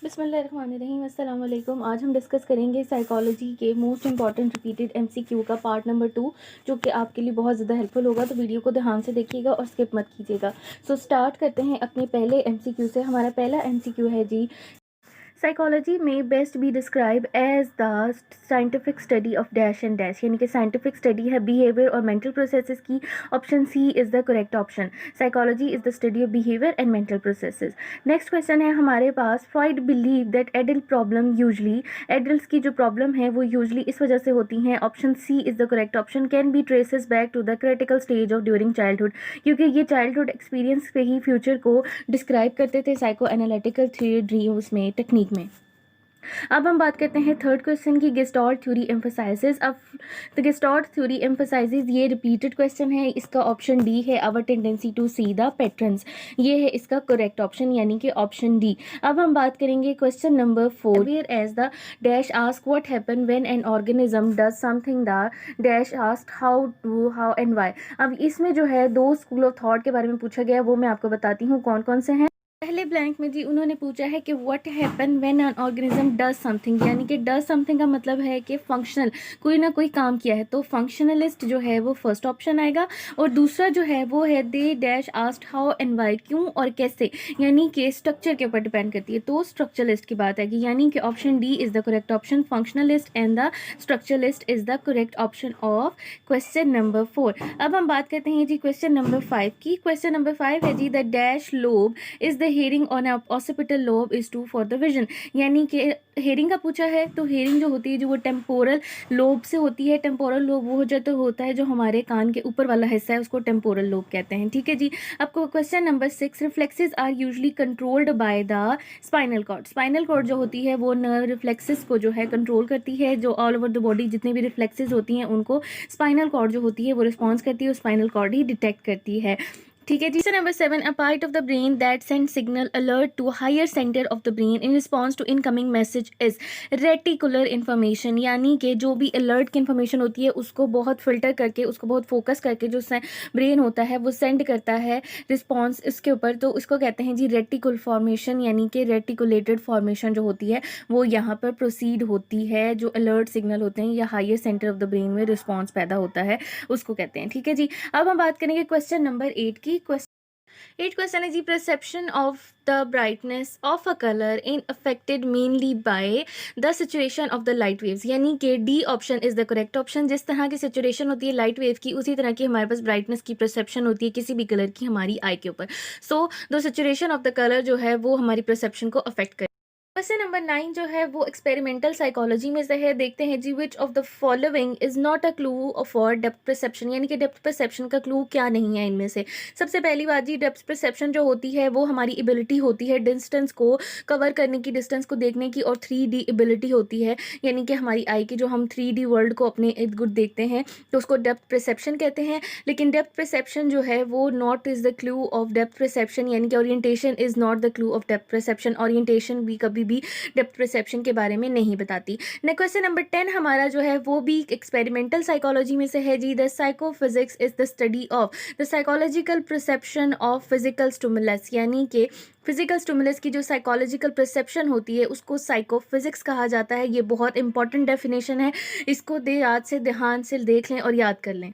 बिस्मिल्लाहिर्रहमानिर्रहीम अस्सलाम वालेकुम। आज हम डिस्कस करेंगे साइकोलॉजी के मोस्ट इंपॉर्टेंट रिपीटेड एमसीक्यू का पार्ट नंबर 2, जो कि आपके लिए बहुत ज़्यादा हेल्पफुल होगा। तो वीडियो को ध्यान से देखिएगा और स्किप मत कीजिएगा। सो स्टार्ट करते हैं अपने पहले एमसीक्यू से। हमारा पहला एमसीक्यू है जी, साइकोलॉजी में best be describe as the scientific study of dash and dash, यानी कि साइंटिफिक स्टडी है बिहेवियर और मेंटल प्रोसेसेस की। Option C is the correct option. Psychology is the study of behaviour and mental processes. Next question है हमारे पास, Freud believe that adult problem usually, adult की जो प्रॉब्लम है वो यूजली इस वजह से होती हैं। Option C is the correct option. Can be traces back to the critical stage of during childhood, क्योंकि ये चाइल्डहुड एक्सपीरियंस पे ही फ्यूचर को डिस्क्राइब करते थे साइको एनालिटिकल थ्योरी उसमें टेक्निक में। अब हम बात करते हैं थर्ड क्वेश्चन की, गेस्टाल्ट थ्योरी एम्फसाइजेस। अब द गेस्टाल्ट थ्योरी एम्फसाइजेस, ये रिपीटेड क्वेश्चन है। इसका ऑप्शन डी है, our tendency to see the patterns, ये है इसका करेक्ट ऑप्शन, यानी कि ऑप्शन डी। अब हम बात करेंगे question number 4, whereas the dash ask what happen when an organism does something, the dash ask how to how and why. अब इसमें जो है दो स्कूल ऑफ थॉट के बारे में पूछा गया, वो मैं आपको बताती हूँ कौन कौन से हैं। पहले ब्लैंक में जी उन्होंने पूछा है कि what happen when an organism does something, यानी कि डज समथिंग का मतलब है कि फंक्शनल, कोई ना कोई काम किया है, तो फंक्शनलिस्ट जो है वो फर्स्ट ऑप्शन आएगा। और दूसरा जो है वो है they dash asked how and why, क्यों और कैसे, यानी कि स्ट्रक्चर के ऊपर डिपेंड करती है, तो स्ट्रक्चरलिस्ट की बात आएगी, यानी कि option D is the correct option. Functionalist and the structuralist is the correct option of question number 4। अब हम बात करते हैं जी क्वेश्चन नंबर 5 की। क्वेश्चन नंबर 5 है जी, the dash lobe is the hearing on occipital lobe is to for the vision, यानी कि हेयरिंग का पूछा है, तो हेयरिंग जो होती है जो वो टेम्पोरल लोब से होती है। टेम्पोरल लोब वो जो तो होता है जो हमारे कान के ऊपर वाला हिस्सा है, उसको टेम्पोरल लोब कहते हैं। ठीक है जी। आपको question number 6, reflexes are usually controlled by the spinal cord. Spinal cord जो होती है वो नर्व रिफ्लेक्सेस को जो है कंट्रोल करती है, जो ऑल ओवर द बॉडी जितनी भी रिफ्लेक्सेस होती हैं उनको स्पाइनल कॉर्ड जो होती है वो रिस्पॉन्स करती है, स्पाइनल कॉर्ड ही डिटेक्ट करती है। ठीक है जी। Number 7, a part of the brain that send signal alert to higher centre of the brain in response to incoming message is reticular information, यानी कि जो भी अलर्ट की इन्फॉर्मेशन होती है उसको बहुत फिल्टर करके, उसको बहुत फोकस करके जो ब्रेन होता है वो सेंड करता है रिस्पॉन्स इसके ऊपर, तो उसको कहते हैं जी रेटिकुल फॉर्मेशन, यानी कि रेटिकुलेटेड फॉर्मेशन जो होती है वो यहाँ पर प्रोसीड होती है। जो अलर्ट सिग्नल होते हैं या higher centre of the brain में रिस्पॉन्स पैदा होता है उसको कहते हैं। ठीक है जी। अब हम बात करेंगे क्वेश्चन नंबर 8 की। एट क्वेश्चन है जी, perception of the brightness of a colour in affected mainly by the situation of the light waves, यानी कि D option is the correct option. जिस तरह की सिचुएशन होती है लाइट वेव की, उसी तरह की हमारे पास ब्राइटनेस की परसेप्शन होती है किसी भी कलर की हमारी आई के ऊपर। So the situation of the colour जो है वो हमारी परसेप्शन को अफेक्ट करे। क्वेश्चन नंबर 9 जो है वो एक्सपेरिमेंटल साइकोलॉजी में से है। देखते हैं जी, which of the following is not a clue for depth perception, यानी कि डेप्थ परसेप्शन का क्लू क्या नहीं है इनमें से। सबसे पहली बात जी, डेप्थ परसेप्शन जो होती है वो हमारी एबिलिटी होती है डिस्टेंस को कवर करने की, डिस्टेंस को देखने की, और 3D एबिलिटी होती है, यानी कि हमारी आई की जो हम 3D वर्ल्ड को अपने इर्द गिर्द देखते हैं तो उसको डेप्थ परसेप्शन कहते हैं। लेकिन डेप्थ परसेप्शन जो है वो not is the clue of depth perception, यानी कि orientation is not the clue of depth perception. Orientation भी कभी भी डेप्थ परसेप्शन के बारे में नहीं बताती। नेक्स्ट क्वेश्चन नंबर 10 हमारा जो है वो भी एक्सपेरिमेंटल साइकोलॉजी में से है जी, the psychophysics is the study of the psychological perception of physical stimulus, यानी कि फिजिकल स्टिमुलस की जो साइकोलॉजिकल परसेप्शन होती है उसको साइकोफिजिक्स कहा जाता है। ये बहुत इंपॉर्टेंट डेफिनेशन है, इसको याद से ध्यान से देख लें और याद कर लें।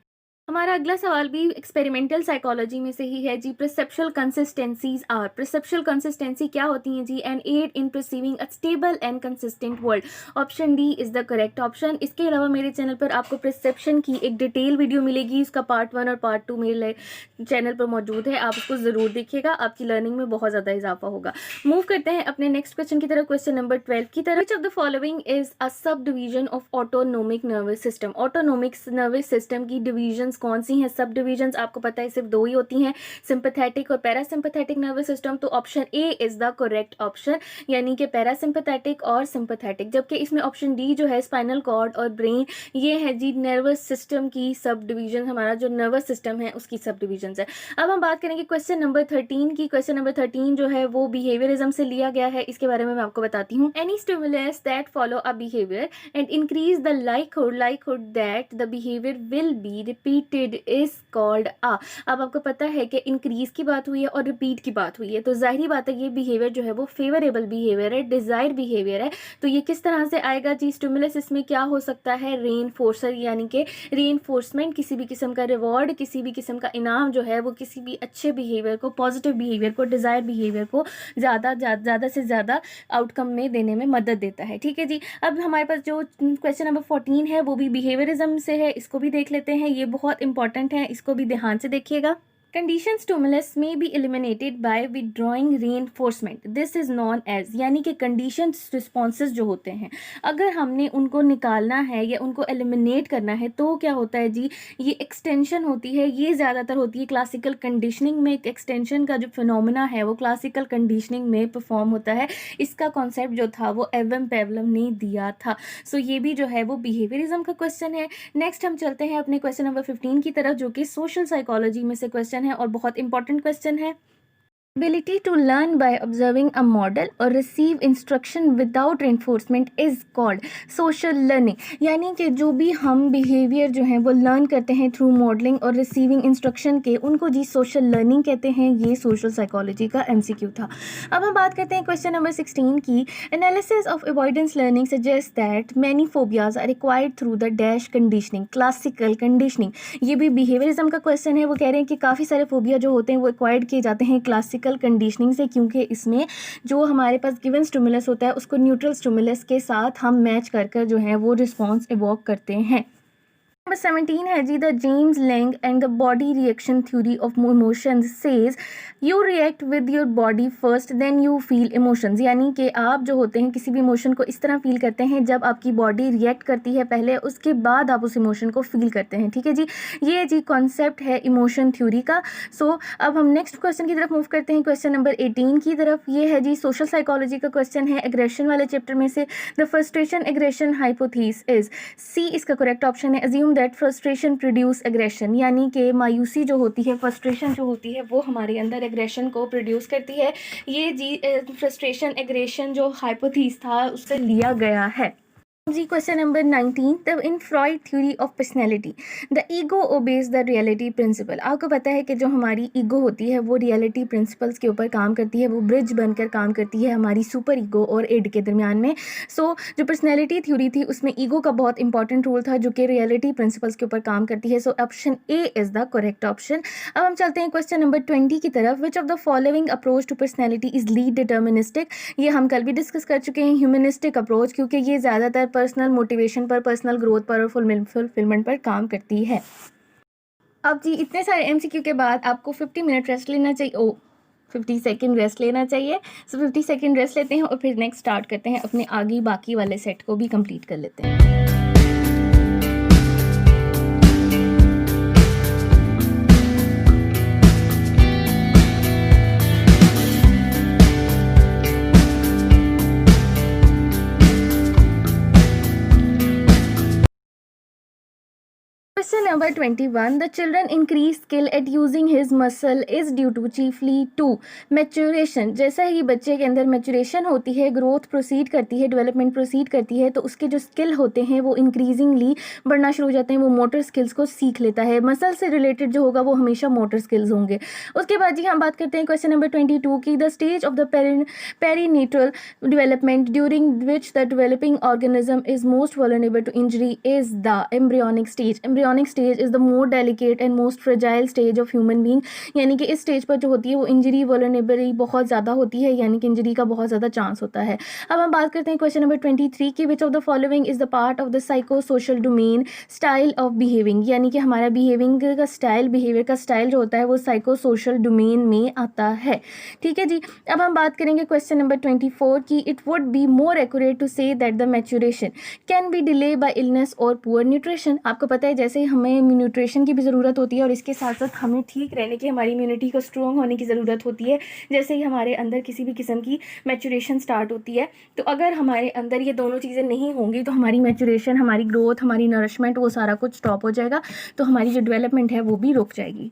हमारा अगला सवाल भी एक्सपेरिमेंटल साइकोलॉजी में से ही है जी, perceptual consistencies are. Perceptual consistency क्या होती हैं जी, and aid in perceiving a stable and consistent world. Option D is the correct option. इसके अलावा मेरे चैनल पर आपको परसेप्शन की एक डिटेल वीडियो मिलेगी, इसका पार्ट 1 और पार्ट 2 मेरे चैनल पर मौजूद है, आप उसको जरूर देखिएगा, आपकी लर्निंग में बहुत ज्यादा इजाफा होगा। मूव करते हैं अपने नेक्स्ट क्वेश्चन की तरफ, क्वेश्चन नंबर 12 की तरफ। Which of the following is a sub division of autonomic nervous system. Autonomic nervous system की डिवीजन कौन सी हैं? सब डिविजन्स आपको पता है सिर्फ 2 ही होती हैं, सिंपैथेटिक और पैरासिम्पैथेटिक नर्वस सिस्टम। तो option A is the correct option, यानी कि पैरासिम्पैथेटिक और सिंपैथेटिक। जबकि इसमें ऑप्शन डी जो है स्पाइनल कॉर्ड और ब्रेन, ये है जी नर्वस सिस्टम की सब डिवीजन, हमारा जो नर्वस सिस्टम है उसकी सब डिवीजन है। अब हम बात करेंगे क्वेश्चन नंबर 13 की। क्वेश्चन नंबर 13 जो है वो बिहेवियरिज्म से लिया गया है, इसके बारे में मैं आपको बताती हूँ। Any stimulus that follow a behaviour and increase the likelihood that the behaviour will be repeated repeated is called ah. अब आपको पता है कि इंक्रीज की बात हुई है और रिपीट की बात हुई है, तो जाहिर बात है ये बिहेवियर जो है वो फेवरेबल बिहेवियर है, डिजायर बिहेवियर है। तो ये किस तरह से आएगा जी? स्टिमुलस इसमें क्या हो सकता है? रीइंफोर्सर, यानी कि रीइंफोर्समेंट, किसी भी किस्म का रिवॉर्ड, किसी भी किस्म का इनाम जो है वो किसी भी अच्छे बिहेवियर को, पॉजिटिव बिहेवियर को, डिजायर बिहेवियर को ज़्यादा से ज़्यादा आउटकम में देने में मदद देता है। ठीक है जी। अब हमारे पास जो क्वेश्चन नंबर 14 है वो भी बिहेवियरिज्म से है, इसको भी देख लेते हैं। ये बहुत इंपॉर्टेंट है, इसको भी ध्यान से देखिएगा। कंडीशन स्टिमुलस में be eliminated by withdrawing reinforcement, this is known as, यानी कि कंडीशन रिस्पॉन्सेज जो होते हैं अगर हमने उनको निकालना है या उनको एलिमिनेट करना है तो क्या होता है जी? ये एक्सटेंशन होती है, ये ज़्यादातर होती है क्लासिकल कंडीशनिंग में। एक्सटेंशन का जो फिनोमिना है वो क्लासिकल कंडीशनिंग में परफॉर्म होता है। इसका कॉन्सेप्ट जो था वो एवम पेवलम ने दिया था। सो ये भी जो है वो बिहेवियरिज्म का क्वेश्चन है। नेक्स्ट हम चलते हैं अपने क्वेश्चन नंबर 15 की तरफ, जो कि सोशल साइकोलॉजी में से क्वेश्चन है और बहुत इंपॉर्टेंट क्वेश्चन है। Ability to learn by observing a model or receive instruction without reinforcement is called social learning। यानी कि जो भी हम बिहेवियर जो है वो लर्न करते हैं थ्रू मॉडलिंग और रिसीविंग इंस्ट्रक्शन के, उनको जी सोशल लर्निंग कहते हैं। ये सोशल साइकोलॉजी का MCQ था। अब हम बात करते हैं क्वेश्चन नंबर 16 की। Analysis of avoidance learning suggest that many phobias are acquired through the dash conditioning, classical conditioning. ये भी बिहेवियरिज्म का क्वेश्चन है। वो कह रहे हैं कि काफ़ी सारे फोबिया जो होते हैं वो एक्वायर्ड किए जाते हैं क्लासिकल कंडीशनिंग से, क्योंकि इसमें जो हमारे पास गिवन स्टिमुलस होता है उसको न्यूट्रल स्टिमुलस के साथ हम मैच कर जो है वो रिस्पॉन्स इवॉक करते हैं। नंबर 17 है जी, the James Lange and the body reaction theory of emotions says you react with your body first then you feel emotions. यानी कि आप जो होते हैं किसी भी इमोशन को इस तरह फील करते हैं जब आपकी बॉडी रिएक्ट करती है पहले, उसके बाद आप उस इमोशन को फील करते हैं। ठीक है जी, ये जी कॉन्सेप्ट है इमोशन थ्योरी का। सो अब हम नेक्स्ट क्वेश्चन की तरफ मूव करते हैं, क्वेश्चन नंबर 18 की तरफ। ये है जी सोशल साइकोलॉजी का क्वेश्चन है, एग्रेशन वाले चैप्टर में से। The frustration aggression hypothesis is, C इसका करेक्ट ऑप्शन है। Assume that frustration produce aggression, यानी कि मायूसी जो होती है, फ्रस्ट्रेशन जो होती है वो हमारे अंदर एग्रेशन को प्रोड्यूस करती है। ये जी फ्रस्ट्रेशन एग्रेशन जो हाइपोथीसिस था उससे लिया गया है। जी क्वेश्चन नंबर 19, तब in Freud theory of personality the ego obeys the reality principle. आपको पता है कि जो हमारी ईगो होती है वो रियलिटी प्रिंसिपल्स के ऊपर काम करती है, वो ब्रिज बनकर काम करती है हमारी सुपर ईगो और इड के दरमियान में। सो जो पर्सनैलिटी थ्योरी थी उसमें ईगो का बहुत इंपॉर्टेंट रोल था जो कि रियलिटी प्रिंसिपल्स के ऊपर काम करती है। So option A is the correct option. अब हम चलते हैं क्वेश्चन नंबर 20 की तरफ। Which of the following approach to personality is lead deterministic. ये हम कल भी डिस्कस कर चुके हैं, ह्यूमनिस्टिक अप्रोच, क्योंकि ये ज़्यादातर पर्सनल मोटिवेशन पर, पर्सनल ग्रोथ पर और फुलफिलमेंट पर काम करती है। अब जी इतने सारे MCQ के बाद आपको 50 मिनट रेस्ट लेना चाहिए, 50 सेकेंड रेस्ट लेना चाहिए। सो 50 सेकेंड रेस्ट लेते हैं और फिर नेक्स्ट स्टार्ट करते हैं, अपने आगे बाकी वाले सेट को भी कंप्लीट कर लेते हैं। Question number 21. The children increase skill at using his muscle is due to chiefly to maturation। जैसा ही बच्चे के अंदर मैचुरेशन होती है, ग्रोथ प्रोसीड करती है, डेवलपमेंट प्रोसीड करती है, तो उसके जो स्किल होते हैं वो इंक्रीजिंगली बढ़ना शुरू हो जाते हैं, वो मोटर स्किल्स को सीख लेता है। मसल से रिलेटेड जो होगा वो हमेशा मोटर स्किल्स होंगे। उसके बाद जी हम बात करते हैं क्वेश्चन नंबर 22 की। The stage of the perinatal development during which the developing organism is most vulnerable to injury is the embryonic stage. Embryonic stage is the more delicate and most fragile stage of human being. यानी कि इस stage पर जो होती है वो injury vulnerability बहुत ज़्यादा होती है, यानी कि इंजरी का बहुत ज़्यादा चांस होता है। अब हम बात करते हैं क्वेश्चन नंबर 23 की। विच of the following is the part of the psycho social domain style of behaving. यानी कि हमारा बिहेविंग का स्टाइल, बिहेवियर का स्टाइल जो होता है वो साइको सोशल डोमेन में आता है। ठीक है जी। अब हम बात करेंगे क्वेश्चन नंबर 24 की। It would be more accurate to say that the maturation can be delay by illness और पुअर न्यूट्रिशन। आपको पता है जैसे हमें न्यूट्रिशन की भी ज़रूरत होती है और इसके साथ साथ हमें ठीक रहने की, हमारी इम्यूनिटी को स्ट्रॉन्ग होने की ज़रूरत होती है। जैसे ही हमारे अंदर किसी भी किस्म की मैच्योरेशन स्टार्ट होती है, तो अगर हमारे अंदर ये दोनों चीज़ें नहीं होंगी तो हमारी मैच्योरेशन, हमारी ग्रोथ, हमारी नरिशमेंट वो सारा कुछ स्टॉप हो जाएगा, तो हमारी जो डेवलपमेंट है वो भी रुक जाएगी।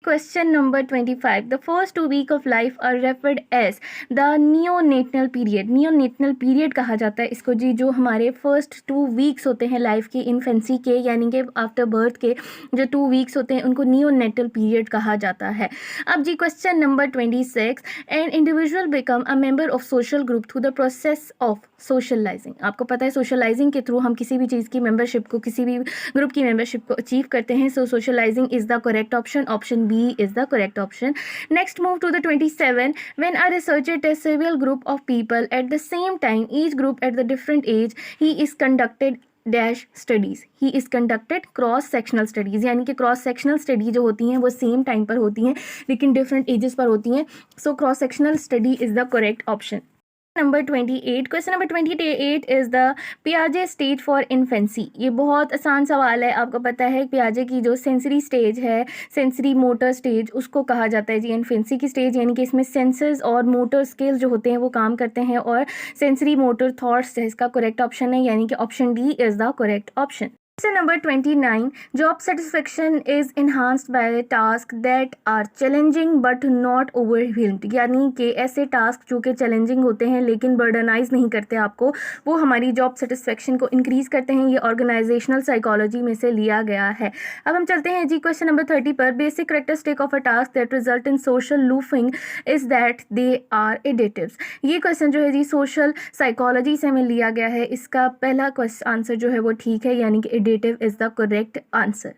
Question number 25. The first 2 weeks of life are referred as the neonatal period. Neonatal period कहा जाता है इसको जी, जो हमारे फर्स्ट 2 weeks होते हैं लाइफ के, इन्फेंसी के, यानी कि आफ्टर बर्थ के जो 2 weeks होते हैं उनको नियोनेटल पीरियड कहा जाता है. अब जी question number 26. An individual become a member of social group through the process of socialising. आपको पता है सोशलाइजिंग के थ्रू हम किसी भी चीज़ की मेंबरशिप को, किसी भी ग्रुप की मेंबरशिप को अचीव करते हैं. So socialising is the correct option. Option B is the correct option. Next, move to the 27. When a researcher tests several group of people at the same time, each group at the different age, he is conducted dash studies. He is conducted cross sectional studies, यानी कि cross sectional study जो होती हैं वो same time पर होती हैं लेकिन डिफरेंट एजेस पर होती हैं. So cross sectional study is the correct option. Number 28. Question number 28 is the पियाजे स्टेज फॉर इन्फेंसी. ये बहुत आसान सवाल है. आपको पता है पियाजे की जो सेंसरी स्टेज है, सेंसरी मोटर स्टेज, उसको कहा जाता है जी इन्फेंसी की स्टेज, यानी कि इसमें सेंसर्स और मोटर स्किल्स जो होते हैं वो काम करते हैं और सेंसरी मोटर थॉट्स इसका करेक्ट ऑप्शन है, यानी कि option D is the correct option. Question number 29. Job satisfaction is enhanced by tasks that are challenging but not overwhelmed. यानी कि ऐसे टास्क जो कि चैलेंजिंग होते हैं लेकिन बर्डनाइज नहीं करते आपको, वो हमारी जॉब सेटिस्फेक्शन को इंक्रीज करते हैं. ये ऑर्गेनाइजेशनल साइकोलॉजी में से लिया गया है. अब हम चलते हैं जी क्वेश्चन नंबर 30 पर. Basic characteristic of a task that result in social loafing is that they are additives. ये क्वेश्चन जो है जी सोशल साइकोलॉजी से हमें लिया गया है. इसका पहला आंसर जो है वो ठीक है, यानी कि is the correct answer.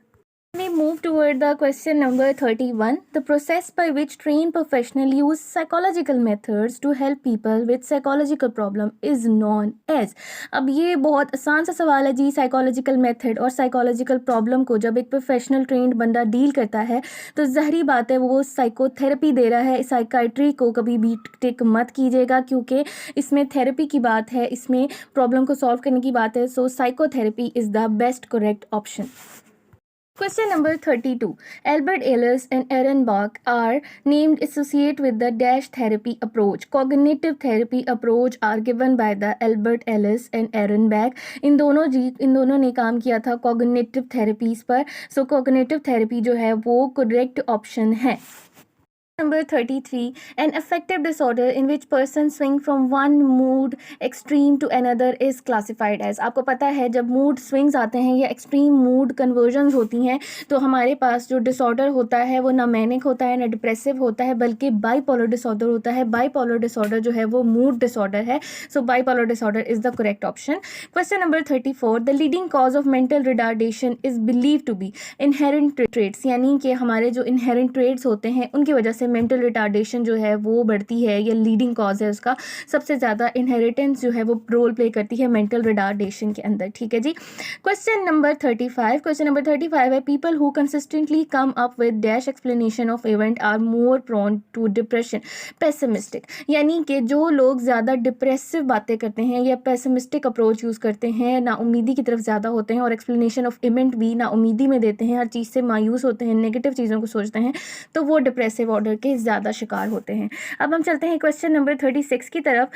We move toward the question number 31. The process by which trained professionals use psychological methods to help people with psychological problem is known as. अब ये बहुत आसान सा सवाल है जी. साइकोलॉजिकल मेथड और साइकोलॉजिकल प्रॉब्लम को जब एक प्रोफेशनल ट्रेंड बंदा डील करता है तो ज़ाहिरी बात है वो साइकोथेरेपी दे रहा है. साइकाइट्री को कभी भी टिक मत कीजिएगा क्योंकि इसमें थेरेपी की बात है, इसमें प्रॉब्लम को सॉल्व करने की बात है. So psychotherapy is the best correct option. Question number 32. Albert Ellis and Aaron Bach are named associated with the dash therapy approach. Cognitive therapy approach are given by the Albert Ellis and Aaron Bach. इन दोनों ने काम किया था cognitive therapies पर. So cognitive therapy जो है वो correct option है. Number 33. An affective disorder in which person swing from one mood extreme to another is classified as. आपको पता है जब मूड स्विंग्स आते हैं या एक्सट्रीम मूड कन्वर्जन्स होती हैं तो हमारे पास जो डिसऑर्डर होता है वो ना मैनिक होता है ना डिप्रेसिव होता है बल्कि बाईपोलर डिसऑर्डर होता है. बाईपोलर डिसऑर्डर जो है वो मूड डिसऑर्डर है. So bipolar disorder is the correct option. Question number 34. The leading cause of mental retardation is believe to be inherent traits, यानी कि हमारे जो इनहेरेंट ट्रेट्स होते हैं उनकी वजह से मेंटल रिटार्डेशन जो है वो बढ़ती है. ये लीडिंग कॉज है उसका. सबसे ज़्यादा इनहेरिटेंस जो है वो रोल प्ले करती है मेंटल रिटार्डेशन के अंदर. ठीक है जी. Question number 35. क्वेश्चन नंबर 35 है people who consistently come up with dash explanation of event are more prone to depression pessimistic. यानी कि जो लोग ज़्यादा डिप्रेसिव बातें करते हैं या पेसिमिस्टिक अप्रोच यूज़ करते हैं, ना उम्मीदी की तरफ ज़्यादा होते हैं और एक्सप्लेनेशन ऑफ इवेंट भी ना उम्मीदी में देते हैं, हर चीज़ से मायूस होते हैं, नेगेटिव चीज़ों को सोचते हैं, तो वो डिप्रेसिव ऑर्डर के ज़्यादा शिकार होते हैं. अब हम चलते हैं क्वेश्चन नंबर 36 की तरफ.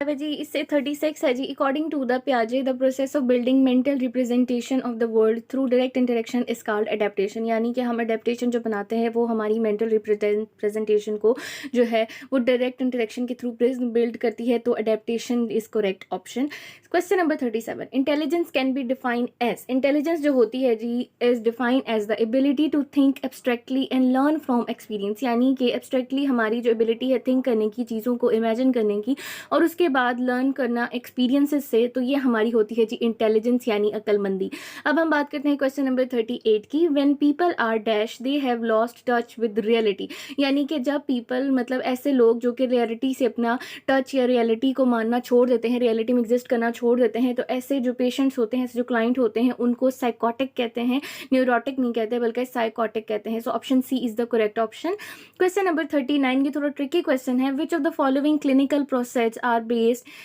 जी इससे 36 है जी. अकॉर्डिंग टू द पियाजे the process of building mental representation of the world through direct interaction is called adaptation. यानी कि हम अडेप्टेशन जो बनाते हैं वो हमारी मेंटल रिप्रेजेंटेशन को जो है वो डायरेक्ट इंटरेक्शन के थ्रू बिल्ड करती है. तो adaptation is correct option. Question number 37. Intelligence can be define as. Intelligence जो होती है जी is define as the ability to think abstractly and learn from experience. यानी कि एब्स्ट्रैक्टली हमारी जो एबिलिटी है थिंक करने की, चीज़ों को इमेजिन करने की और उसके बाद लर्न करना एक्सपीरियंसेस से, तो ये हमारी होती है जी इंटेलिजेंस यानी अक्लमंदी. अब हम बात करते हैं क्वेश्चन नंबर 38 की. When people are dash they have lost touch with reality. यानी कि जब पीपल मतलब ऐसे लोग जो कि रियलिटी से अपना टच या रियलिटी को मानना छोड़ देते हैं, रियलिटी में एग्जिस्ट करना छोड़ देते हैं, तो ऐसे जो पेशेंट्स होते हैं, ऐसे जो क्लाइंट होते हैं उनको साइकोटिक कहते हैं. न्यूरोटिक नहीं कहते बल्कि साइकोटिक कहते हैं. So option C is the correct option. Question number 39 की थोड़ा ट्रिकी क्वेश्चन है. Which of the following clinical process are based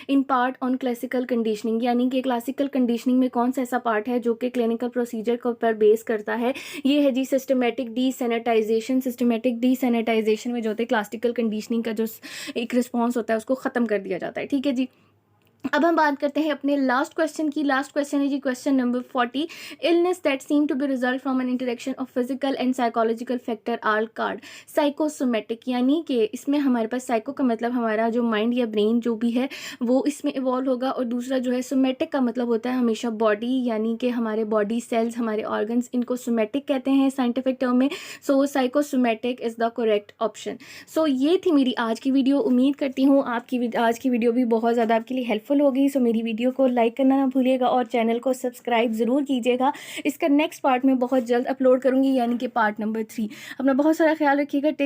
in part on classical conditioning. यानी कि क्लासिकल कंडीशनिंग में कौन सा ऐसा पार्ट है जो कि क्लिनिकल प्रोसीजर को पर बेस करता है. ये है जी सिस्टमेटिक डीसैनिटाइजेशन. सिस्टमेटिक डीसैनिटाइजेशन में जो होता है क्लासिकल कंडीशनिंग का जो एक रिस्पॉन्स होता है उसको ख़त्म कर दिया जाता है. ठीक है जी. अब हम बात करते हैं अपने लास्ट क्वेश्चन की। लास्ट क्वेश्चन है जी question number 40। Illness that seem to be result from an interaction of physical and psychological factor are called psychosomatic, यानी कि इसमें हमारे पास साइको का मतलब हमारा जो माइंड या ब्रेन जो भी है वो इसमें इवॉल्व होगा, और दूसरा जो है सोमेटिक का मतलब होता है हमेशा बॉडी, यानी कि हमारे बॉडी सेल्स, हमारे ऑर्गन्स, इनको सोमेटिक कहते हैं साइंटिफिक टर्म में। So psychosomatic is the correct option. सो ये थी मेरी आज की वीडियो। उम्मीद करती हूँ आपकी आज की वीडियो भी बहुत ज़्यादा आपके लिए हेल्पफुल होगी। सो मेरी वीडियो को लाइक करना ना भूलिएगा और चैनल को सब्सक्राइब ज़रूर कीजिएगा। इसका नेक्स्ट पार्ट में बहुत जल्द अपलोड करूँगी, यानी कि पार्ट नंबर 3। अपना बहुत सारा ख्याल रखिएगा।